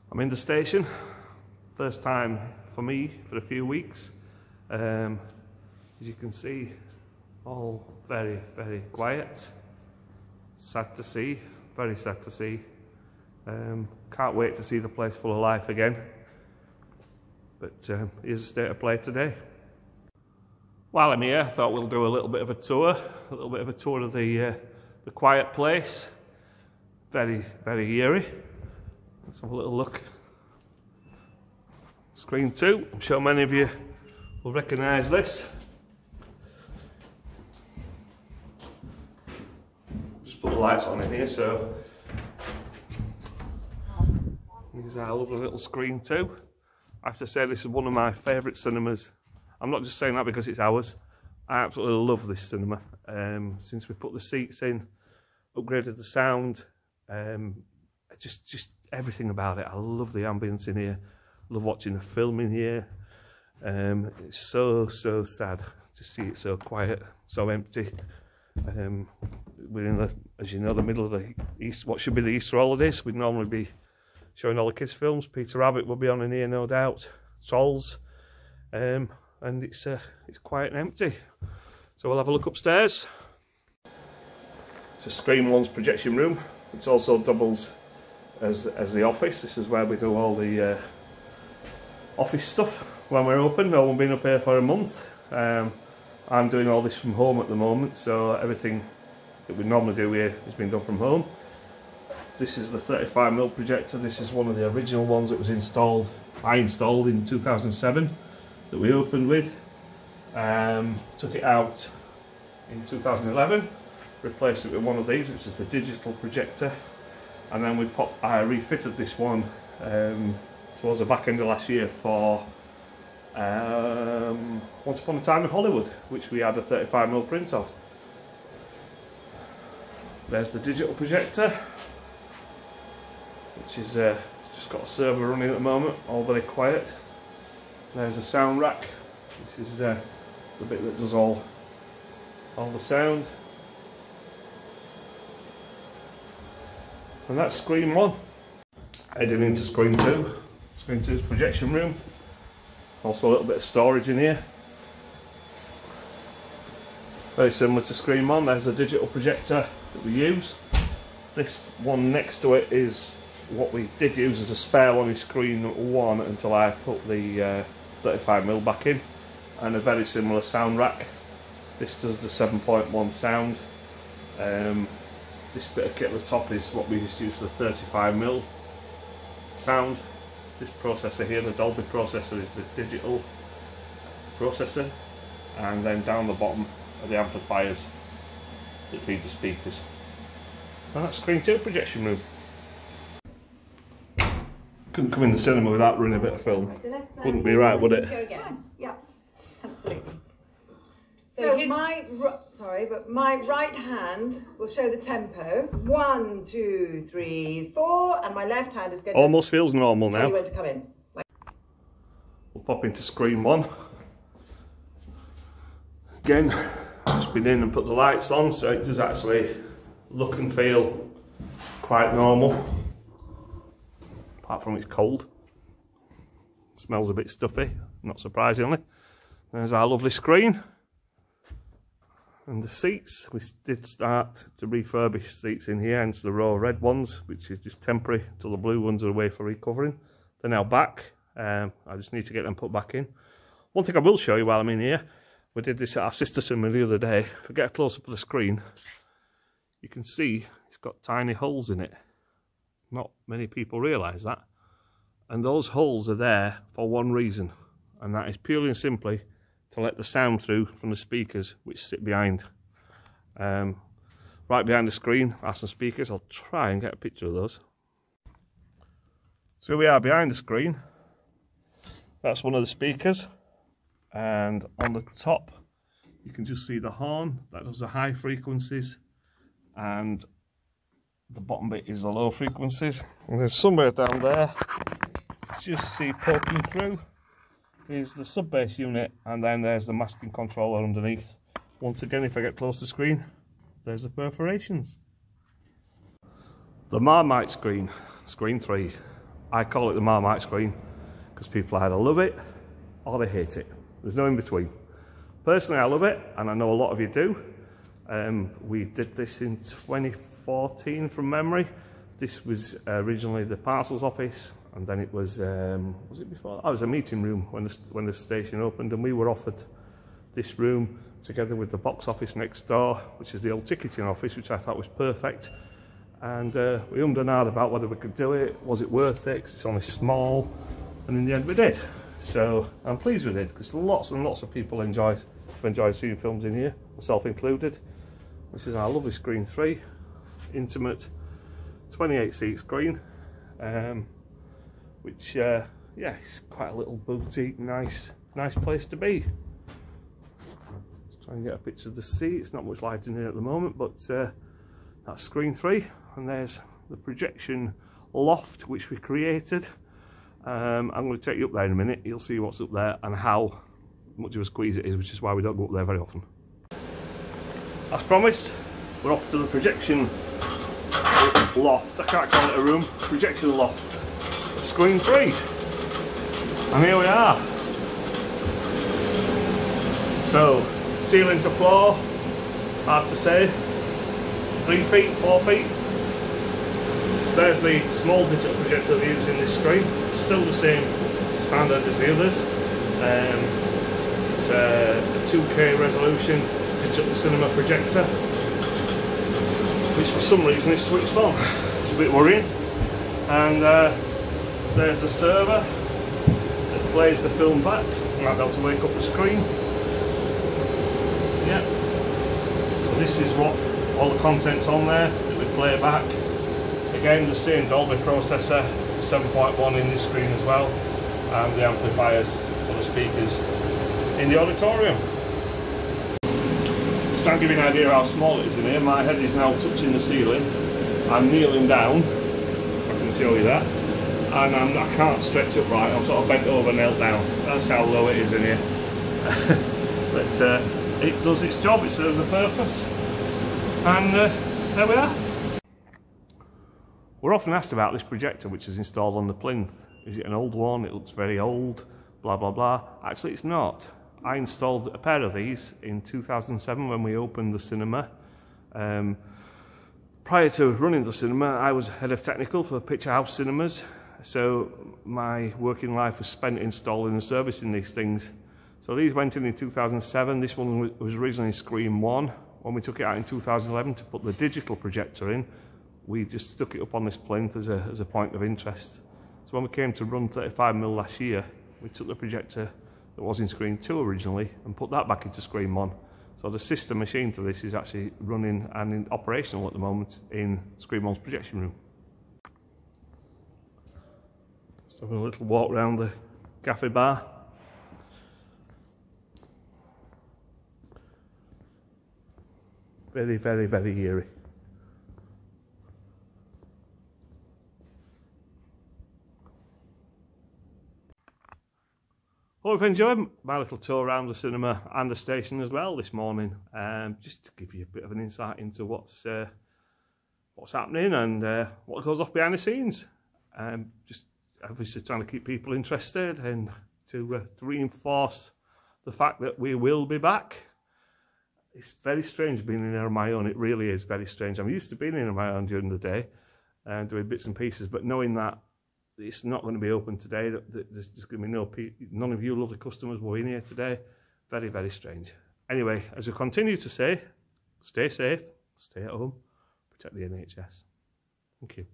I'm in the station, first time for me for a few weeks. As you can see, all very, very quiet. Sad to see, very sad to see. Can't wait to see the place full of life again. But here's the state of play today. While I'm here, I thought we'll do a little bit of a tour of the quiet place. Very, very eerie. Let's have a little look. Screen 2. I'm sure many of you will recognise this. Just put the lights on in here, so here's our lovely little Screen 2. I have to say this is one of my favourite cinemas. I'm not just saying that because it's ours. I absolutely love this cinema. Since we put the seats in, upgraded the sound, just everything about it. I love the ambience in here. Love watching the film in here. It's so sad to see it so quiet, so empty. We're in the, as you know, the middle of the what should be the Easter holidays. We'd normally be showing all the kids' films. Peter Rabbit will be on in here, no doubt. Trolls, and it's quiet and empty. So we'll have a look upstairs. It's a Screen 1's projection room. It also doubles as the office. This is where we do all the office stuff when we're open. No one been up here for a month. I'm doing all this from home at the moment, so everything that we normally do here has been done from home. This is the 35mm projector. This is one of the original ones that was installed. I installed in 2007 that we opened with. Took it out in 2011, replaced it with one of these, which is the digital projector, and then I refitted this one towards the back end of last year for Once Upon a Time in Hollywood, which we had a 35mm print of. There's the digital projector, which is just got a server running at the moment, all very quiet. There's a sound rack. This is the bit that does all the sound. And that's Screen 1. Heading into Screen 2. Screen 2's projection room. Also a little bit of storage in here. Very similar to Screen 1. There's a digital projector that we use. This one next to it is what we did use as a spare one in Screen 1 until I put the 35mm back in, and a very similar sound rack. This does the 7.1 sound. This bit of kit at the top is what we used to use for the 35mm sound. This processor here, the Dolby processor, is the digital processor, and then down the bottom are the amplifiers that feed the speakers. And that's Screen 2 projection room. Couldn't come in the cinema without running a bit of film. Wouldn't be right, would it? Go again. Yeah, absolutely. So my right hand will show the tempo. 1, 2, 3, 4, and my left hand is going to almost feels normal tell now. you when to come in. We'll pop into Screen 1. Again, I've just been in and put the lights on, so it does actually look and feel quite normal. Apart from it's cold. It smells a bit stuffy, not surprisingly. There's our lovely screen. And the seats, we did start to refurbish seats in here, hence the row of red ones, which is just temporary till the blue ones are away for recovering. They're now back. I just need to get them put back in. One thing I will show you while I'm in here, we did this at our sister cinema the other day. If I get a close up of the screen, you can see it's got tiny holes in it. Not many people realise that. And those holes are there for one reason, and that is purely and simply to let the sound through from the speakers which sit behind. Right behind the screen are some speakers. I'll try and get a picture of those. So here we are behind the screen. That's one of the speakers, and on the top you can just see the horn. That does the high frequencies, and the bottom bit is the low frequencies. And there's somewhere down there, just see poking through, is the sub-bass unit, and then there's the masking controller underneath. Once again, if I get close to the screen, there's the perforations. The Marmite screen, Screen 3. I call it the Marmite screen because people either love it or they hate it. There's no in between. Personally, I love it, and I know a lot of you do. We did this in 2014 from memory. This was originally the parcels office, and then it was it before? Oh, it was a meeting room when the station opened, and we were offered this room together with the box office next door, which is the old ticketing office, which I thought was perfect. And we ummed and ahed about whether we could do it, was it worth it, 'cause it's only small, and in the end we did. So I'm pleased with it, because lots and lots of people enjoy seeing films in here, myself included. This is our lovely screen 3, intimate 28 seat screen, which yeah, it's quite a little boutique, nice place to be. Let's try and get a picture of the seat. It's not much light in here at the moment, but that's screen 3, and there's the projection loft which we created. I'm going to take you up there in a minute. You'll see what's up there and how much of a squeeze it is, which is why we don't go up there very often. As promised, we're off to the projection loft. I can't call it a room. Projection loft. Screen 3. And here we are. So, ceiling to floor, hard to say. 3 feet, 4 feet. There's the small digital projector they're using this screen. It's still the same standard as the others. It's a 2K resolution digital cinema projector, which for some reason is switched on. It's a bit worrying. And there's the server that plays the film back. You might be able to wake up the screen. Yeah. So this is what all the content's on there that we play back. Again, the same Dolby processor, 7.1 in this screen as well, and the amplifiers for the speakers in the auditorium. Just trying to give you an idea how small it is in here. My head is now touching the ceiling. I'm kneeling down, I can show you that, and I can't stretch upright. I'm sort of bent over, knelt down. That's how low it is in here. But it does its job, it serves a purpose, and there we are. We're often asked about this projector which is installed on the plinth. Is it an old one? It looks very old, blah blah blah. Actually it's not. I installed a pair of these in 2007 when we opened the cinema. Prior to running the cinema, I was head of technical for Picture House Cinemas, so my working life was spent installing and servicing these things. So these went in 2007. This one was originally Screen 1. When we took it out in 2011 to put the digital projector in, we just stuck it up on this plinth as a point of interest. So when we came to run 35mm last year, we took the projector that was in Screen 2 originally and put that back into Screen 1. So the sister machine to this is actually running and operational at the moment in Screen 1's projection room. Just having a little walk around the cafe bar. Very, very, very eerie. Hope you've enjoyed my little tour around the cinema and the station as well this morning, just to give you a bit of an insight into what's happening and what goes off behind the scenes. Just obviously trying to keep people interested and to reinforce the fact that we will be back. It's very strange being in here on my own. It really is very strange. I'm used to being in on my own during the day and doing bits and pieces, but knowing that it's not going to be open today, there's going to be none of you lovely customers were in here today. Very, very strange. Anyway, as we continue to say, stay safe, stay at home, protect the NHS. Thank you.